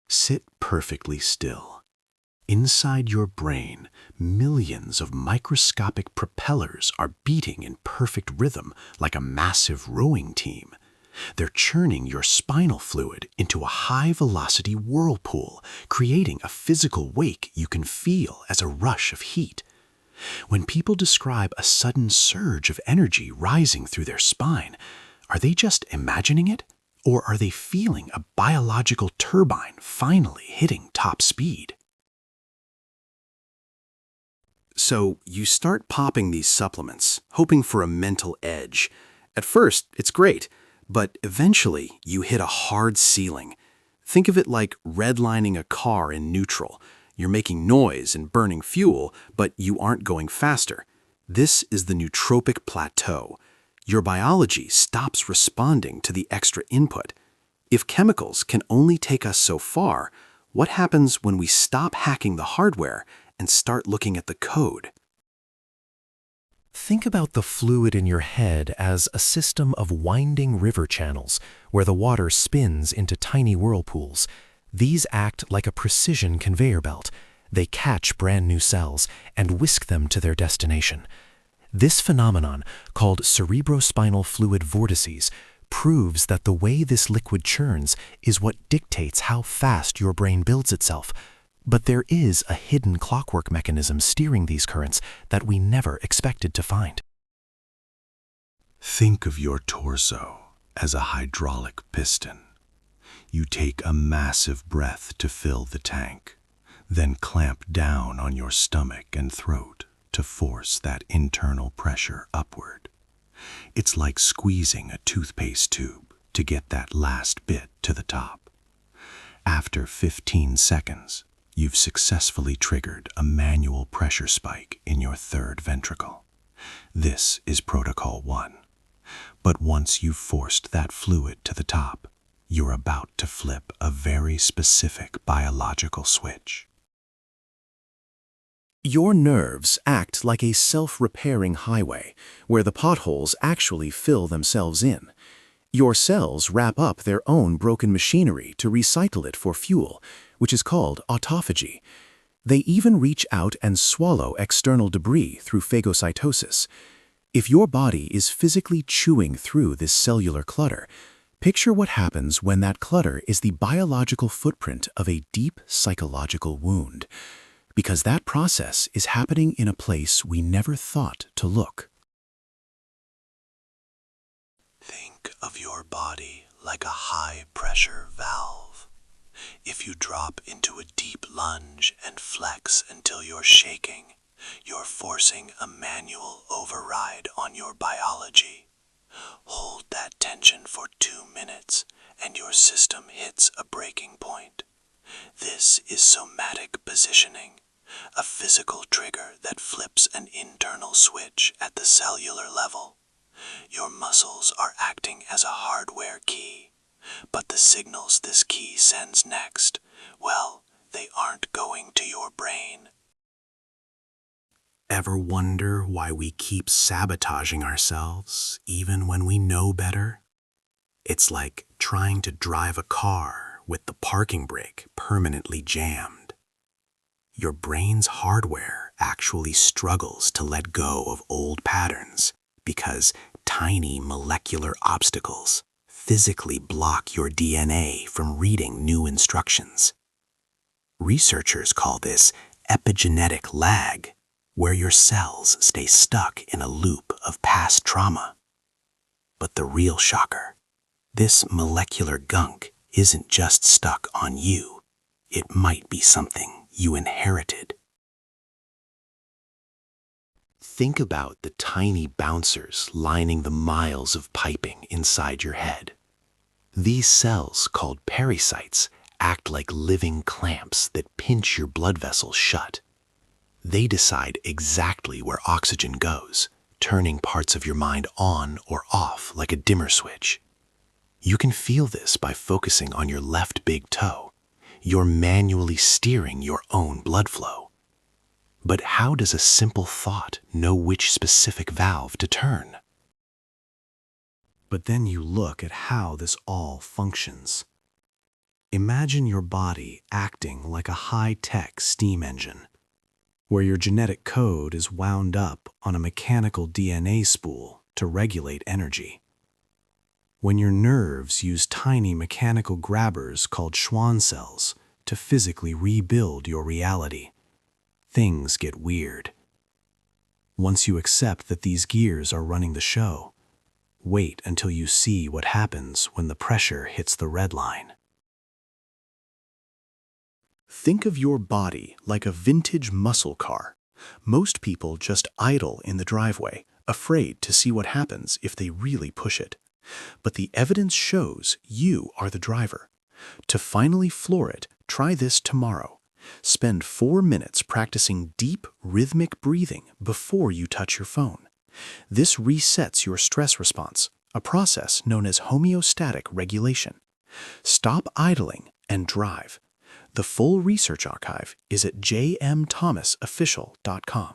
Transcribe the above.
Sit perfectly still. Inside your brain, millions of microscopic propellers are beating in perfect rhythm like a massive rowing team. They're churning your spinal fluid into a high-velocity whirlpool, creating a physical wake you can feel as a rush of heat. When people describe a sudden surge of energy rising through their spine, are they just imagining it? Or are they feeling a biological turbine finally hitting top speed? So you start popping these supplements, hoping for a mental edge. At first, it's great, but eventually you hit a hard ceiling. Think of it like redlining a car in neutral. You're making noise and burning fuel, but you aren't going faster. This is the nootropic plateau. Your biology stops responding to the extra input. If chemicals can only take us so far, what happens when we stop hacking the hardware and start looking at the code? Think about the fluid in your head as a system of winding river channels where the water spins into tiny whirlpools. These act like a precision conveyor belt. They catch brand new cells and whisk them to their destination. This phenomenon, called cerebrospinal fluid vortices, proves that the way this liquid churns is what dictates how fast your brain builds itself. But there is a hidden clockwork mechanism steering these currents that we never expected to find. Think of your torso as a hydraulic piston. You take a massive breath to fill the tank, then clamp down on your stomach and throat to force that internal pressure upward. It's like squeezing a toothpaste tube to get that last bit to the top. After 15 seconds, you've successfully triggered a manual pressure spike in your third ventricle. This is Protocol 1. But once you've forced that fluid to the top, you're about to flip a very specific biological switch. Your nerves act like a self-repairing highway, where the potholes actually fill themselves in. Your cells wrap up their own broken machinery to recycle it for fuel, which is called autophagy. They even reach out and swallow external debris through phagocytosis. If your body is physically chewing through this cellular clutter, picture what happens when that clutter is the biological footprint of a deep psychological wound. Because that process is happening in a place we never thought to look. Think of your body like a high-pressure valve. If you drop into a deep lunge and flex until you're shaking, you're forcing a manual override on your biology. Hold that tension for 2 minutes and your system hits a breaking point. This is somatic positioning, a physical trigger that flips an internal switch at the cellular level. Your muscles are acting as a hardware key, but the signals this key sends next, well, they aren't going to your brain. Ever wonder why we keep sabotaging ourselves, even when we know better? It's like trying to drive a car with the parking brake permanently jammed. Your brain's hardware actually struggles to let go of old patterns because tiny molecular obstacles physically block your DNA from reading new instructions. Researchers call this epigenetic lag, where your cells stay stuck in a loop of past trauma. But the real shocker, this molecular gunk isn't just stuck on you. It might be something you inherited. Think about the tiny bouncers lining the miles of piping inside your head. These cells, called pericytes, act like living clamps that pinch your blood vessels shut. They decide exactly where oxygen goes, turning parts of your mind on or off like a dimmer switch. You can feel this by focusing on your left big toe. You're manually steering your own blood flow. But how does a simple thought know which specific valve to turn? But then you look at how this all functions. Imagine your body acting like a high-tech steam engine, where your genetic code is wound up on a mechanical DNA spool to regulate energy. When your nerves use tiny mechanical grabbers called Schwann cells to physically rebuild your reality, things get weird. Once you accept that these gears are running the show, wait until you see what happens when the pressure hits the red line. Think of your body like a vintage muscle car. Most people just idle in the driveway, afraid to see what happens if they really push it. But the evidence shows you are the driver. To finally floor it, try this tomorrow. Spend 4 minutes practicing deep, rhythmic breathing before you touch your phone. This resets your stress response, a process known as homeostatic regulation. Stop idling and drive. The full research archive is at jmthomasofficial.com.